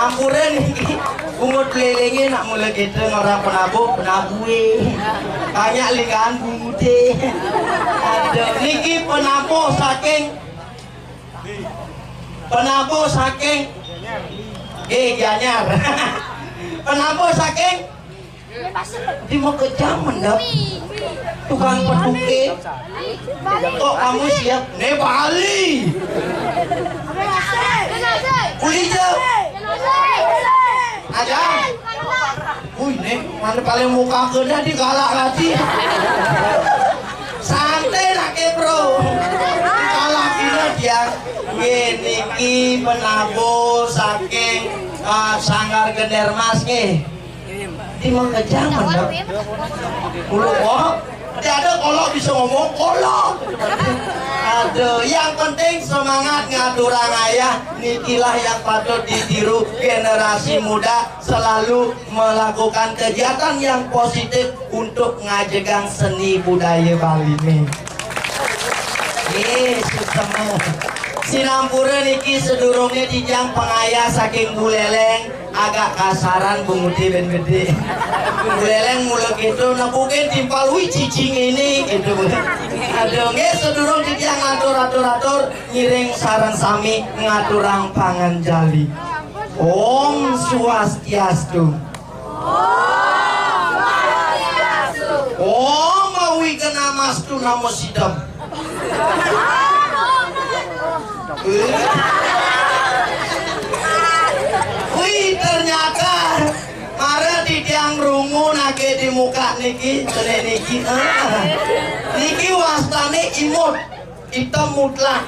Ampuran niki bungut lelengin nak mulai kita orang penabuh banyak lingkaran bunguti. Aduh niki penabuh saking Gianyar. Penabuh saking di mau ke jaman dah tukang petuke. Kok kamu siap? Ne Bali. Ulija. Aja. Wih, nih mana paling muka kena di galak lagi. Santai nak bro. Galak kena dia. Niki penabuh saking Sanggar Gender Mas nih. Di mau ke jaman dah. Ulu kok. Ada kalau bisa ngomong kolok. Aduh, yang penting semangat ngaturang ayah. Nikilah yang patut ditiru generasi muda, selalu melakukan kegiatan yang positif untuk ngajegang seni budaya Bali nih. Susah. Sinampura niki sedurungnya dijang pengayah saking buleleng agak kasaran bunguti ben gede. Buleleng mulai gitu nabukin timpal wih cicing ini gitu. Aduh nge sedurung dijang atur ngiring saran sami ngaturang pangan jali. Om Swastiastu. Om mawi kena mastu namo sidam. Wih ternyata mara di tiang rungu nake di muka niki niki wastane imut hitam mutlak.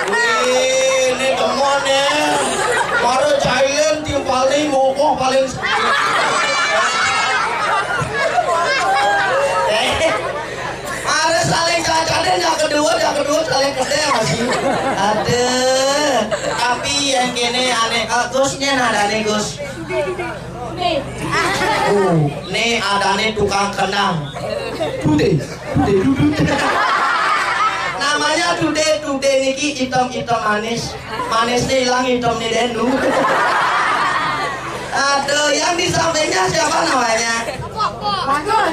Wih ini demon ya mara jahilin timpaling mokoh paling yang kedua saling kerja masih ada, tapi yang kini aneh Gusnya ada nih Gus. Nih ada nih tukang kenang. Namanya Dude niki hitam manis nih hilang hitam nih dendu. Ada yang di sampingnya siapa namanya? Bagus.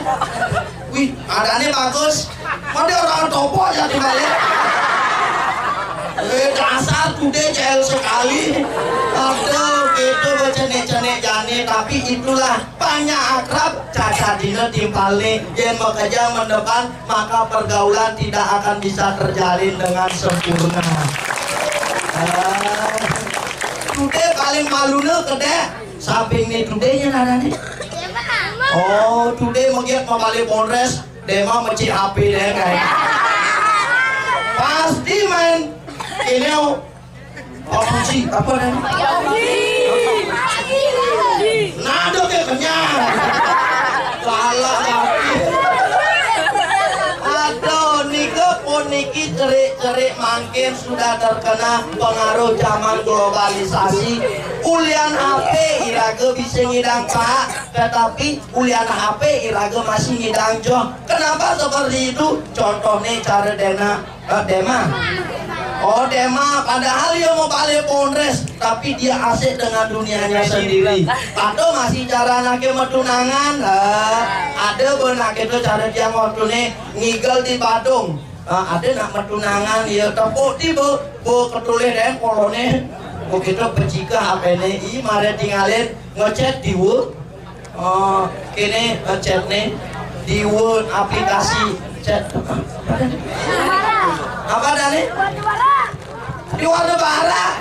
Wih, ada nih Bagus. Mana orang topo ya di balik. Dasar Dude jahil sekali. Aduh, gitu bercenek-cenek jane. Tapi itulah banyak akrab cacat dina timpalnya yang bekerja mendepan, maka pergaulan tidak akan bisa terjalin dengan sempurna. Dude paling malunya kedek samping nih Dude-nya nada nih. Oh, Dude mengiat membalik Polres. Dema meci api deh kayak pasti main ini opsi apa nih nado ke kenyang salah aduh nike pun niki cerik makin sudah terkena pengaruh zaman globalisasi. Ulian HP iraga bisa ngidang Pak, tetapi ulian HP iraga masih ngidang Joh. Kenapa seperti itu? Contohnya cara Dema. Oh Dema, padahal dia mau balik Polres, tapi dia asik dengan dunianya sendiri. Atau masih cara nake metunangan, ada benak itu cara dia waktunya ngigel di Badung. Ada nak metunangan, ya tepuk tiba, ketulih dan kolonnya. Begitu pecika HP-nya, mari tinggalin ngechat di Word. Kini ngechat nih di Word aplikasi chat. Apa dah nih? Di Warna Barat.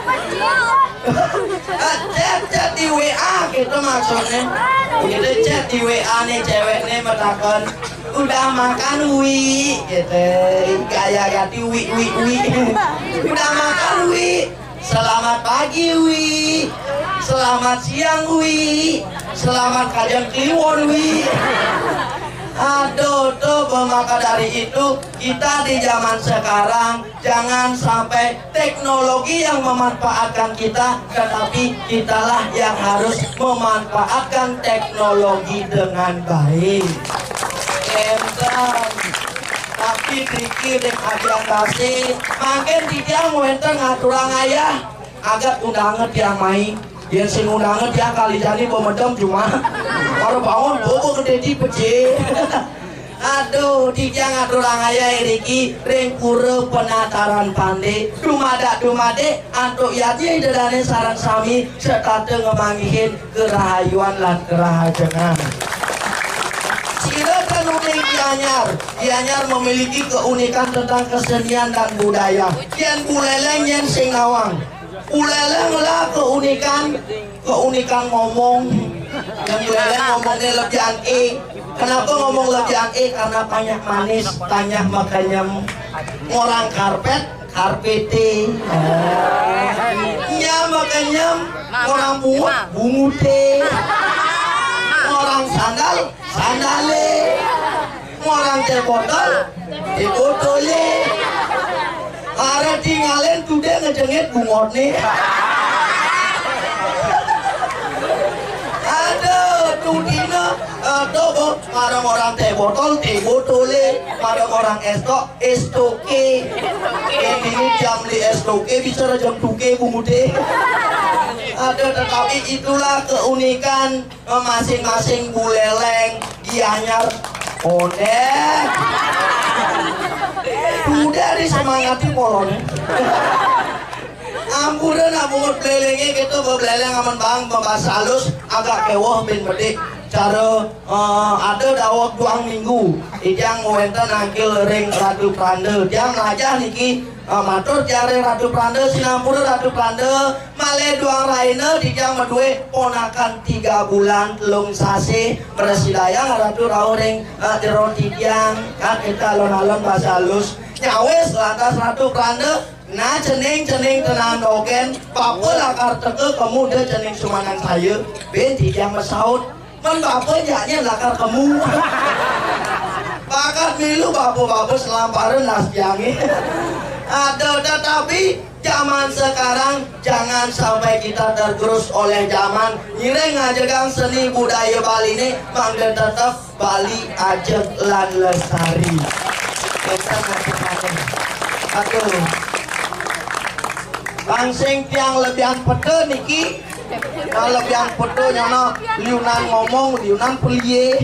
Chat di WA gitu maksudnya. Begitu chat di WA nih cewek nih mengatakan udah makan wi gitu. Gaya ganti wi. Udah makan wi. Selamat pagi wi, selamat siang wi, selamat kajang kliwon wi. Aduh tuh maka dari itu kita di zaman sekarang jangan sampai teknologi yang memanfaatkan kita, tetapi kitalah yang harus memanfaatkan teknologi dengan baik. tapi triki dek adiantasi makin dia wenten ngaturang ayah agak undangan tiang main yang sing undangan tiang kali jadi pemedem cuma baru bangun bobo gede di pece aduh dia ngaturang ayah Riki rengkure penataran pande dumade antuk yadi dedane sarang sami serta ngemangihin kerahayuan lan kerahajengan. Silakan unik Gianyar memiliki keunikan tentang kesenian dan budaya. Yang buleleng yang singawang. Buleleng lah keunikan ngomong. Yang buleleng ngomongnya lebihan Kenapa ngomong lebihan karena banyak manis, banyak makanya orang karpete. Ya makanya orang bungut orang sandale orang teh botole are tinggalin tude ngejengit bungot nih aduh tudina tobo orang teh botole orang estoke ini jam li estoke bisa jam tuke bungude ada tetapi itulah keunikan masing-masing buleleng Gianyar Odek udah disemangati polon ampunan abungut belelengnya gitu beleleng aman bang membahas halus agak kewoh bin bedik cara ada dawak 2 minggu ijang wenten angkil ring Ratu Prande jang aja niki matur jare Ratu Prande sinampura Ratu Prande male duang raine dijang medue ponakan 3 bulan telung sase bersidayang Ratu rawring jero dijang kan kita alon-alon bahasa halus nyawes lantas Ratu Prande nah cening tenan dogen papa lakar teke kemudian cening sumanan saya ben dijang mesaut men bapak jaknya lakar kamu bakat milu bapak selamparan nasjangi ada tetapi zaman sekarang jangan sampai kita tergerus oleh zaman nyireng ngajegang seni budaya Bali ini mangga tetap Bali ajeg lan lestari kita ngajegang aduh bangsing tiang lebihan pete niki lebihan pete nyana liunan ngomong liunan pelie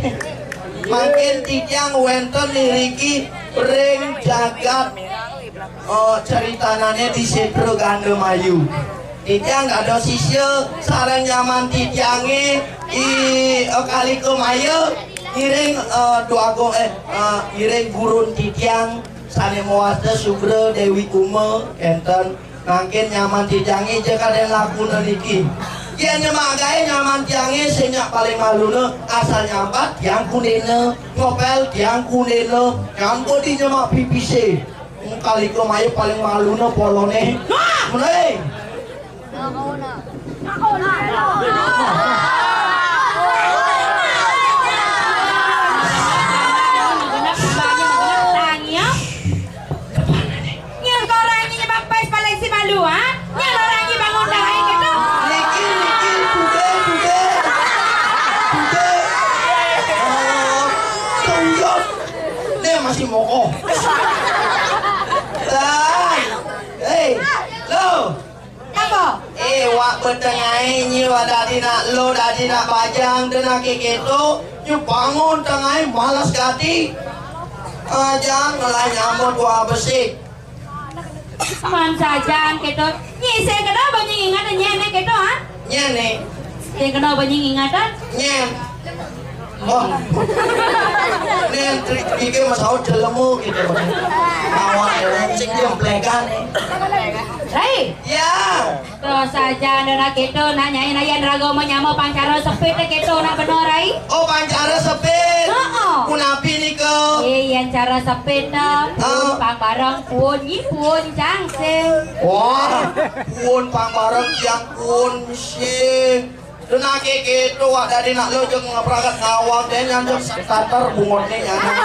makin tiang wenten niriki ring jagat ceritananya di Sedro Gandemayu tiang ada sisya sarang nyaman tiangnya di kali kemaya iring iring gurun tiang sane muasta Sugro Dewi Uma enten mungkin nyaman tiangnya jika ada laku niki dia nyemagai nyaman tiangnya senyak paling maluna asal nyambat tiang kunena ngopel tiang kunena nyambo di nyemak pipise kali kemaya paling maluna polone mulai masih mokoh. Lo. Apa? Wak betengah ini wadadi nak lo dadi nak bajang dan nak keketo, nyu bangun tengah malas gati. Jangan malah nyamut dua besi. Man saja keto. Nyise kedo banyak ingatan nyene keto ah? Nyene. Yang kedo banyak ingatan? Nyen. Oh. Nen trik iki masau jelemu gitu. Awak cing jemplekan. Hei. Ya. Terus saja nana keto nanyain ayan rago menyamo pancara sepit keto nak bener ai. Oh pancara sepit. Heeh. Kunapi niko. Iya cara sepit na. Pang barang pun ipun cangseng. Wah. Pun pang barang yang pun sing. Denake gitu wak dari nak lo jeung ngaperagat ngawang dan yang jeung starter bungotnya nyana.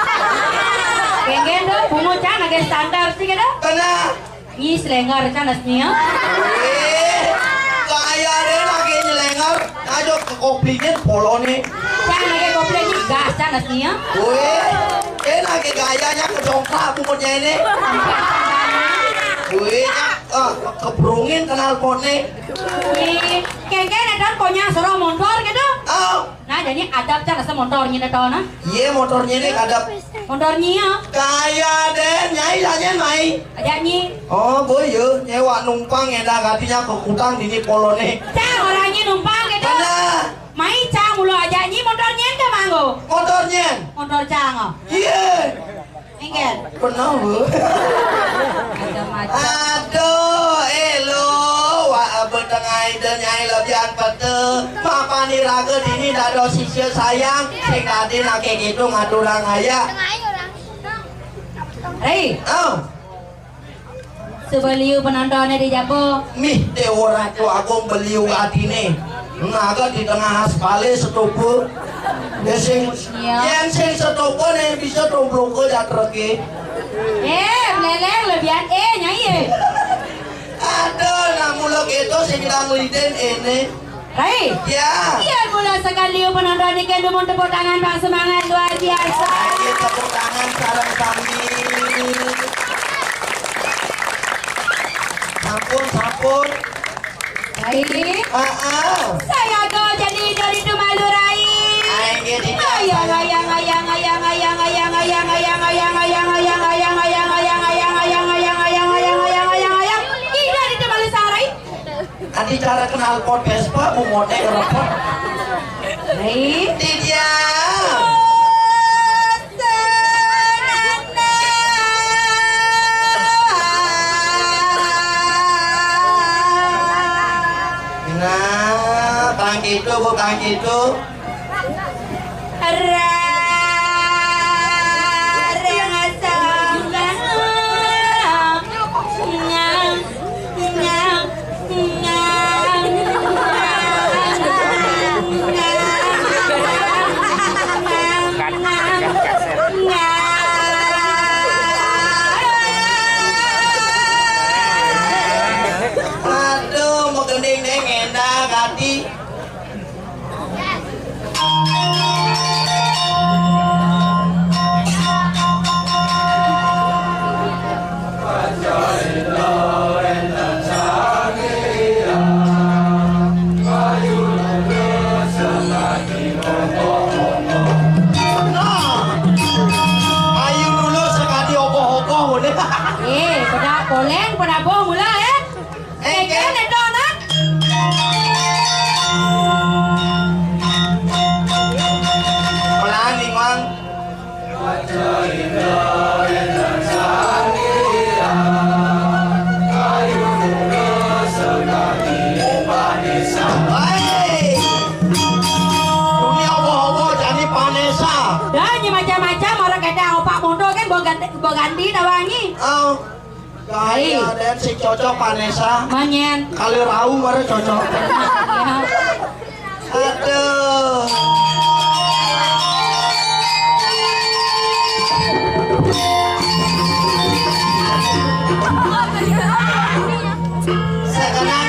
Kengen do bungot cana ge standar sih kada? Kena. Is lengar cana nya. Kaya deh lagi nyelengar ajo ke koplinya polone. Cana ge koplenya gas cana nya. Weh. Enak gayanya kedongkrak umurnya ini. Wih, kebrungin kenal potnya. Kengkeng ada punya suruh motor gitu. Oh, Nah jadi adab cara motornya itu nah. iya motornya ini kadap. Motornya Kaya deh, nyai aja mai. ada nyi. Oh, gue ya nyewa numpang enak hatinya ke kutang di polone. Cang orangnya numpang gitu. Mana? Mai cang mulu aja nyi motornya ke manggo. Motornya? Motor cang oh. Iya. Engkel. Pernah bu. Ada macam. Aduh, elo, wah bertengai dan nyai lebihan pete. Mapani raga dini dado sisir sayang. Sing tadi nake gitu ngaturang aya. Hei, Oh, sebeliau penontonnya di Japo. mih dewa ratu agung beliau atine. Naga di tengah sekali setupu. Yang sing setupu nih bisa domblong ke jatreke. Meleleng lebihan nyai. Aduh, namulok itu sing kita ngeliden ini. Hei, Ya. iya mula sekali penonton ini kan mau tepuk tangan bang semangat luar biasa. Ayo tepuk tangan sarang kami. Sampun. Baik, saya go jadi dari Malurai. Ayo di Adi cara kenal pot Vespa, umurnya repot. Baik. Tidak. Nah, bang itu. Aduh, mau gending neng enak hati. Ayo dulu sekali ogoh-ogoh udah. Pada poleng, pada boh mula Keken itu nak. Pelan nih mang. Hei, dunia ogoh-ogoh jadi Vanessa. Dah macam-macam orang kata opak mondo kan bawa ganti nawangi. Oh, gaya dan si cocok Vanessa. Manyen. Kali raung baru cocok. Ya. Aduh. Sekarang.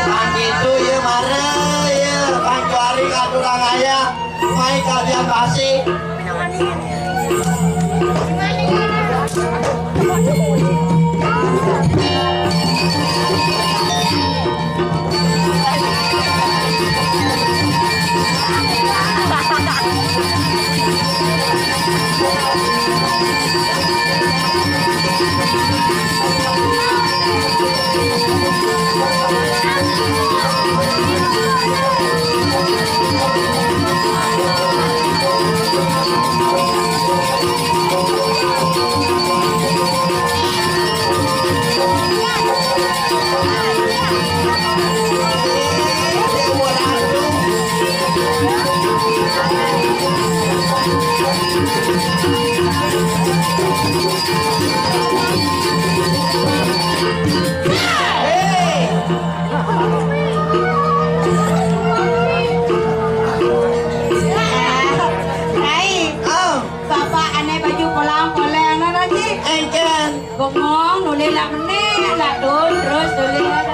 Pagi itu ya mare ya, panjuari katurang ayah, mai kalian basi. Bongong, nulis lah meneh, lah terus tulis.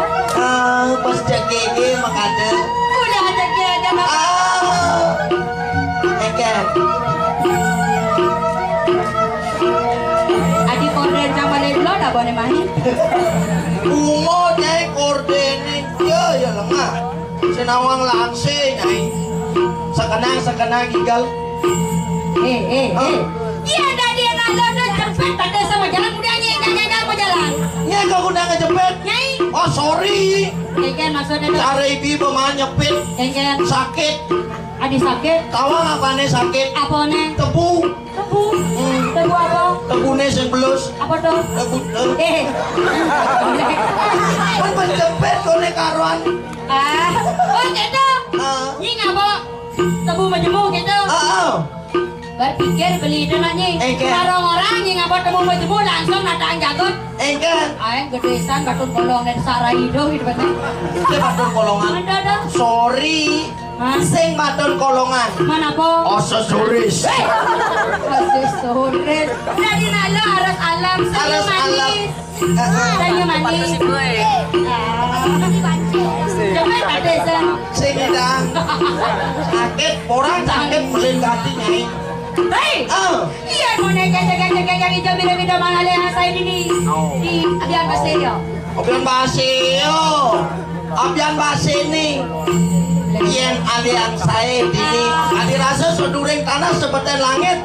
Pas cegege makade. Udah cegege aja Bapak. Eken. Adi korden sama leblo dah boleh mahi. Ungo nyai kordene. Ya lemah. Senawang langse nyai. Sekenang gigal. Iya tadi yang ada cepet ada sama jalan mudanya enggak mau jalan. Nyai kau udah ngejepit. Nyai. Oh sorry. Kan maksudnya Cara ibu pemain nyepit. kan Sakit. adi sakit. Tawang apa nih sakit? Apa nih? Tebu. Tebu. Tebu apa? Tebune sing belus. Apa tuh? Tebu. Kan penjepit kone karuan. Oh gitu. Ini ngapa? Tebu majemuk gitu. Berpikir beli itu nanya. Orang-orang yang ngapa tebu majemuk langsung datang jagut. Engken. Aing gedesan batun kolong dan sarah hidung gitu bener. Itu batun kolongan. Ada. Sorry. Sing batun kolongan. Mana po? Aksesoris. Aksesoris. Dari nalo harus alam senyum manis. Senyum manis. Coba ada sen. Sing edang. Sakit, orang sakit melin ganti nyai. Hei! Iya mau jaga-jaga yang hijau beda-beda mana leha saya ini di Abian Baseo. Abian Baseo. Abian Basini. Yang alian saya dini. Adi rasa seduring tanah seperti langit.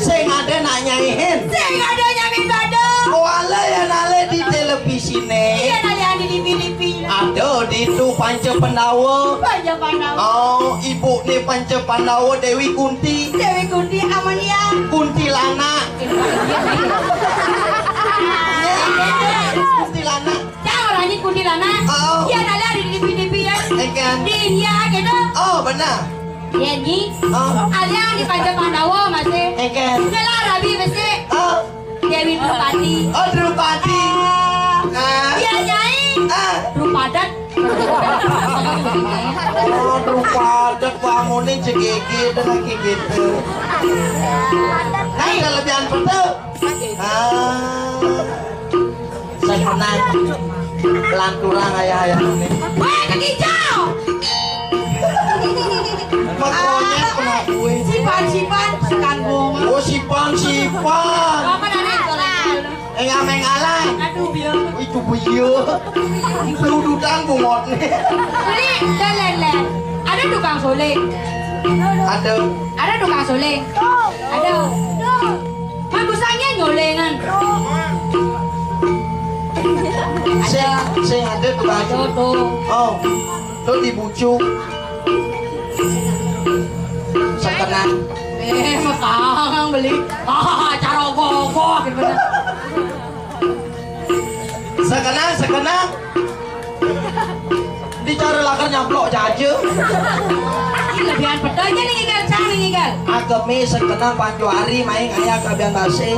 Sing ada nak nyaihin. Sing ada nyamin bado. Kuala yang ale di televisi nih. Iya nalian di TV. Aduh di itu Panca Pandawa. Panca Pandawa. Oh ibu nih Panca Pandawa Dewi Kunti. Dewi Kunti Amalia. Kuntilanak. Kuntilanak. Jangan orangnya kuntilanak. Iya nalian di TV ya. Di India gitu. Oh benar. Iya ni. Alian di Panca Pandawa masih. Kelar Rabi masih. Dewi Drupadi. Oh Drupadi. Iya nyai. Drupadat. Oh Drupadat bangunin cegege dan lagi gitu. Nah kelebihan betul. Saya kenal pelanturang ayah-ayah ini. Wah kekicau. Makanya kena kue. Sipan sekan bunga. Oh sipan. Apa nana kolek? Mengalang. Aduh biar. Itu biyo. Peludutan bungot nih. Ini lelen. Ada tukang suling. Ada tukang suling. Ada. Bagusnya nyolengan. Sing ada tukang suling. Oh, tuh dibucuk. Sekenan. Makang beli. Cara gogo gitu bener. Sekenang. Dicara lakar nyaplok jaje. Ini lebihan pedanya nih ngigal, cang nih ngigal. Agemi sekenang Pancuari main ayah kabian basi.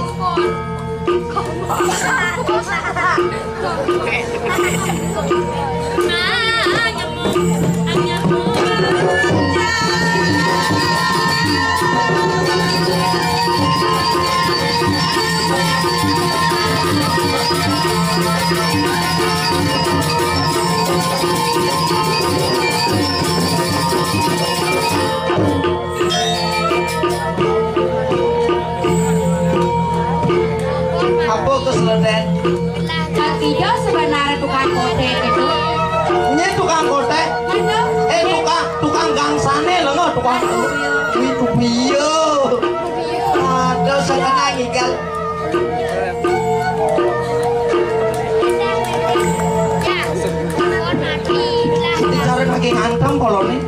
Apa keseleden? Tidak sebenarnya tukang kote itu. Ini tukang kote? Tukang gangsane loh no tukang. Itu biyo. Ada sekenang igal. Dicara lagi ngantem kalau nih.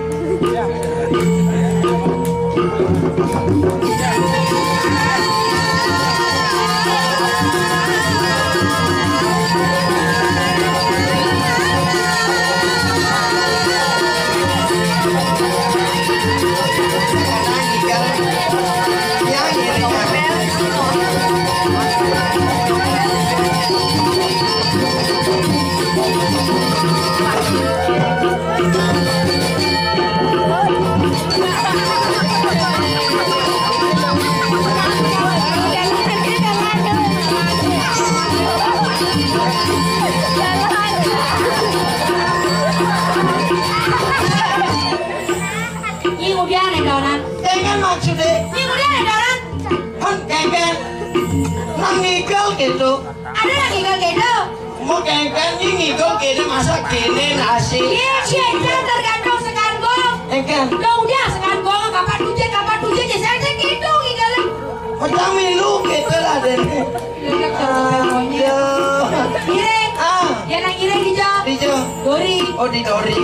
gitu. Ada yang ngigol gitu. Mau kengkeng ngigol gini masa gini nasi. Iya, cinta tergantung sekangkong. Kengkeng. Udah sekangkong kapan tujuh saya gitu ngigolnya. Macam milu gitu lah deh. Ireng. Ya nang ireng hijau. Hijau. Dori. Oh di Dori.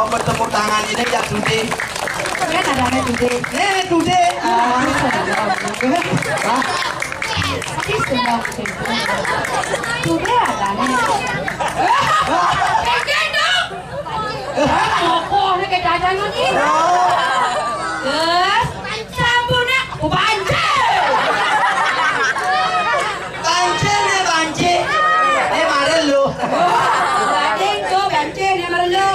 Bertepuk tangan ini ya Dude. Ya nadanya Dude. Dude. Dude adanya. Kengkeng dong. Kok ini kayak jajanan ini. Terus sabunnya banjir. Banjir nih banjir. Mari lu. Banjir nih mari lu.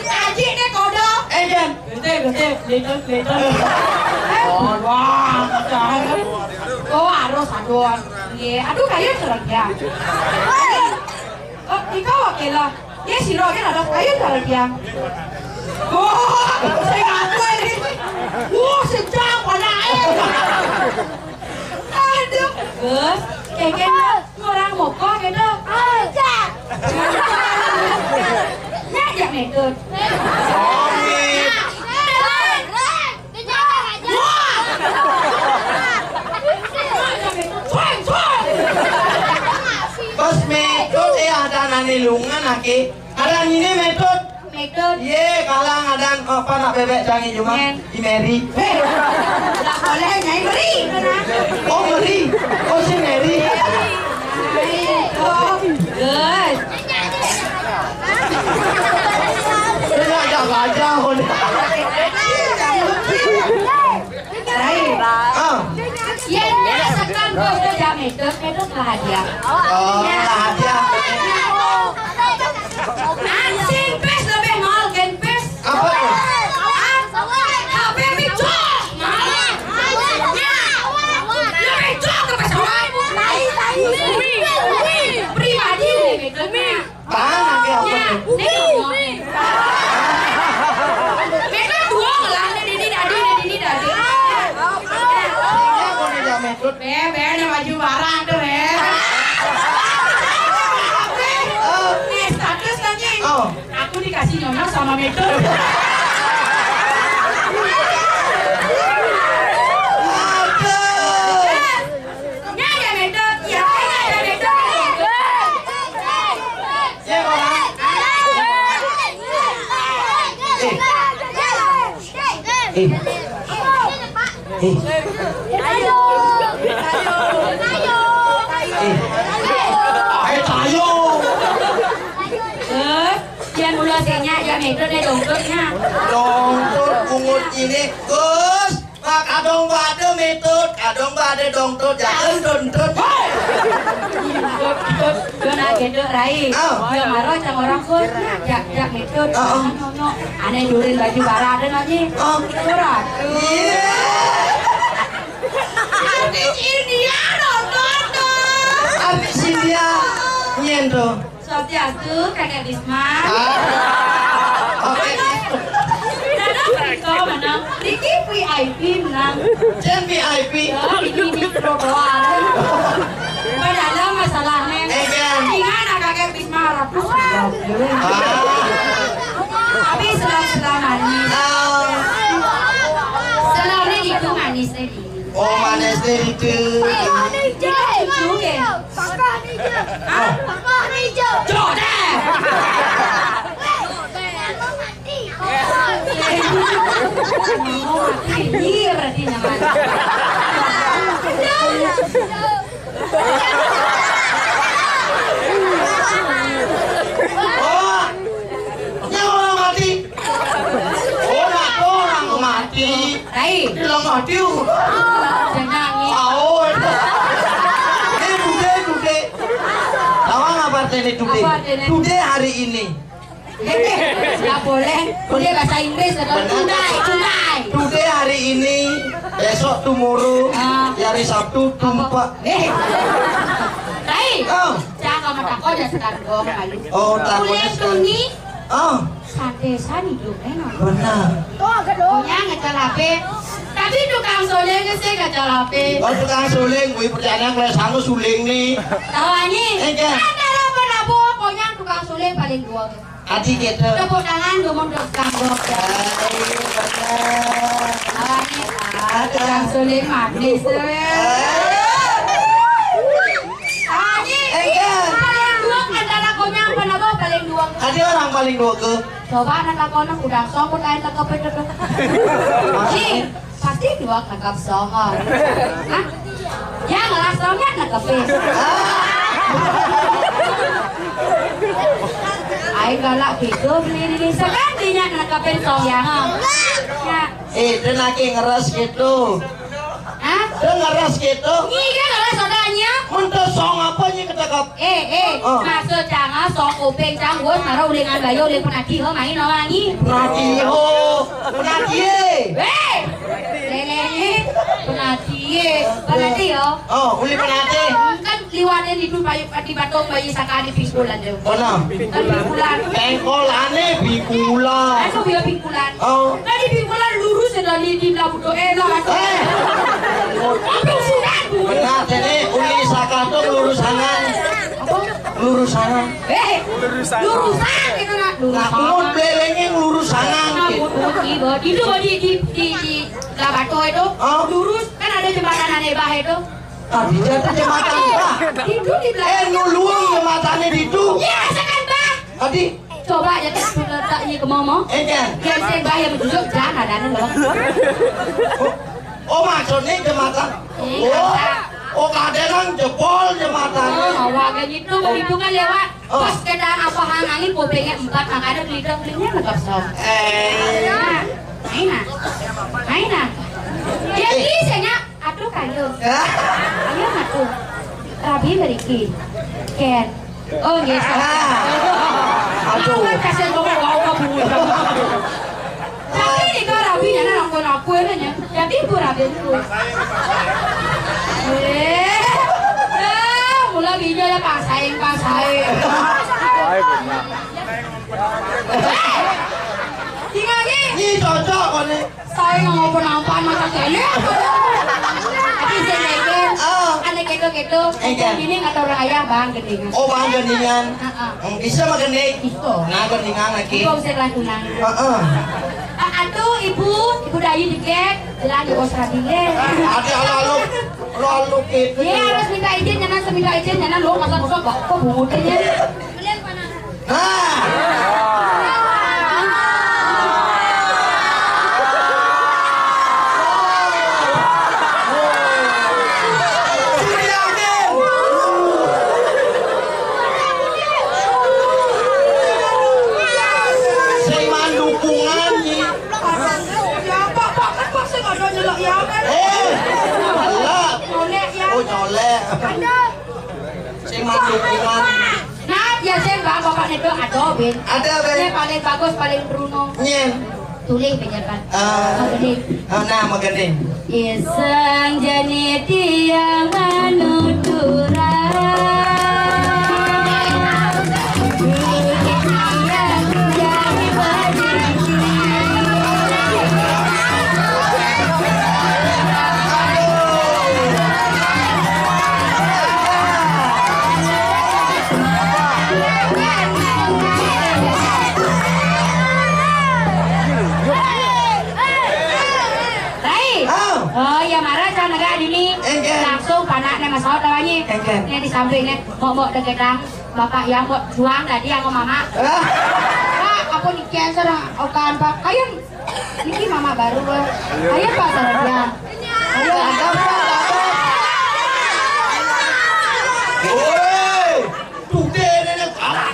Aji deh kodok. Jen. Gede. Wah, jangan. Oh, aduh. Iya, aduh kayu terang ya. Oh, ikaw wakil lah. Yes, si Roger ada kayu terang ya. Oh, saya ngaku ini. Wah, sejak pada aduh. Gus, kayaknya orang mogok gitu. Ngajak nih tuh. Bos metode ada nanilungan aki. Ada ini metode. Ye kalang ada apa nak bebek jangan cuma Mary. Tak boleh nyai beri. Oh Mary. Oh si Mary. Oh, good. Tidak jaga hon. Ya, sekarang gue udah jam itu lah hadiah. Oh, hadiah. Anjing pes lebih mahal gen pes. Apa tuh? HP micok. Lebih cok ke pesawat. Pribadi nih gitu. Tangan ke apa tuh? Mereka dua lah, ini dadi. Bebe, baju barang tuh, nih status kan nih. Aku dikasih nyonya sama Metode. Nya ada Metode. Tayo. Yang mula senya yang itu deh dongkotnya. Dongtut pungut ini, Gus. Mak kadong bade metode, kadong bade dongtut, jangan dontut. Guna gitu rai. Ya maro cang orang Gus. Jak metode. Aneh durin baju bara ada nanti. Surat. Artis India nonton dong. Artis India nyendo. Swastiastu kakek Bisma. Oke. Kau menang. Riki VIP menang. Jen VIP. Riki mikro doang. Padahal masalahnya. Ingat kakek Bisma ratus. Tapi selang manis. Selangnya itu manis tadi. Oh manis dari itu. Bilang mati. Dude. Tahu apa artinya dude? Dude hari ini. Nggak boleh. Boleh bahasa Inggris atau tunai. Dude hari ini. Besok tomorrow. Hari Sabtu tumpak. Rai. Jangan kamu takut ya sekarang dong kali. Oh takutnya sekarang. Santesan hidup enak. Benar. Pokoknya ngecal HP. Tapi tukang suling sih ngecal HP. Oh tukang suling, gue percaya kalau sanggup suling nih. Tahu ani? Ada apa-apa, pokoknya tukang suling paling dua. Adi gitu. Tepuk tangan, ngomong tukang dok. Ani, tukang suling manis. Ani, paling dua antara konyang penapa paling dua. Ada orang paling dua ke. Coba anak konang udah songkut lain takap itu. Nih, pasti dua takap songong. Hah? Ya ngelas songnya nakapin. Ay galak gitu beli sekandinya nakapin songnya. Ya. Dia lagi ngeras gitu. Hah? Dia ngeras gitu. Iya ngeras sodanya. Untuk song apa nih ketakap? Maksud jangan song kuping canggut naruh ulingan bayo uling penadi ho main wangi. Penadi. Lelenya penadi ho. Oh, uli penadi. Kan liwatnya di batung bayi sakali pikulan deh. Mana? Kan pikulan. Pengkolane pikulan. Aku biar pikulan. Oh. Tadi pikulan lurus dari di labuto enak. Benar, jadi uli sakatung lurusanan. Lurusanan. Lurusan itu nak. Namun belengnya lurusanan. Itu di labuto itu. Lurus kan ada jembatan aneh bah itu. Tadi jatuh jembatan bah. Itu di belakang. Nuluang jembatannya di itu. Ya, sekan bah. Tadi. Coba aja letaknya ke momo. Kan? Yang bahaya menunjuk jangan ada loh. Oh maksudnya jembatan. Oh kadang jebol jembatan. Oh, warga gitu itu kan lewat. Pas kendaraan apa angin kupingnya 4 makanya belinya nggak kosong. Maina. Jadi saya atuh kayu. Ayo atuh. Rabi beriki. Ken. Oh gitu. Aduh. Kasih ngomong kamu. Tapi ini kan Rabi nya nongkon aku nya. Jadi ibu Rabi itu. Mula bija ya pasaing. Tinggal ni. Ini cocok kok nih. Saya ngomong-ngomong mata kene. Tapi saya aneh gitu. Ini kata orang ayah bang gendingan. Oh bang gendingan. Bisa mah gending. Nah gendingan lagi. Ibu bisa lakukan. Aduh ibu Dayu dikit. Lagi bos radile. Ada lalu gitu. Ya harus minta izin jangan lo masa kok bungutnya. Sing mandukungan. Nah, ya saya nggak bapak itu ada Ben. Ada Ben. Yang paling bagus paling Bruno. Nyen. Tulis penjabat. Nah, magandang. Iseng jani tiang manutura. Oh ya marah kan negara ini langsung panaknya masalah tawanya ini di sampingnya mau deketan bapak yang mau juang tadi yang mau mama pak aku nih cancer okan pak kayang ini mama baru ayo pak saja ayo ada pak woi tude nenek kalah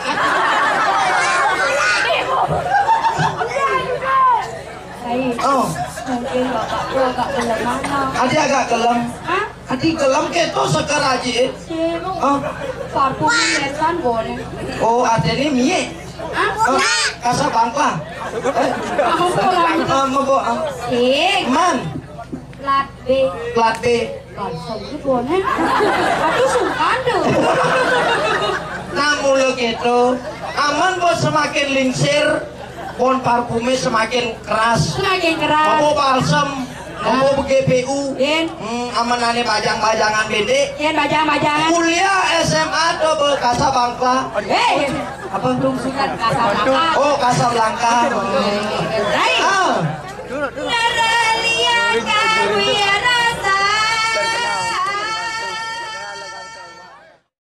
oh mungkin bapak gua agak gelem mana adi agak gelem hah? adi gelem keto sekar aja oh parfumnya merkan boleh oh ada ini mie oh kasa bangka aku pulang mau man plat B plat B langsung itu boleh aku suka tuh namun lo gitu aman bos semakin lingsir pon parfumnya semakin keras mau balsem mau GPU amanane bajang-bajangan bede bajang-bajangan kuliah SMA double Casablanca apa belum suka Casablanca oh Casablanca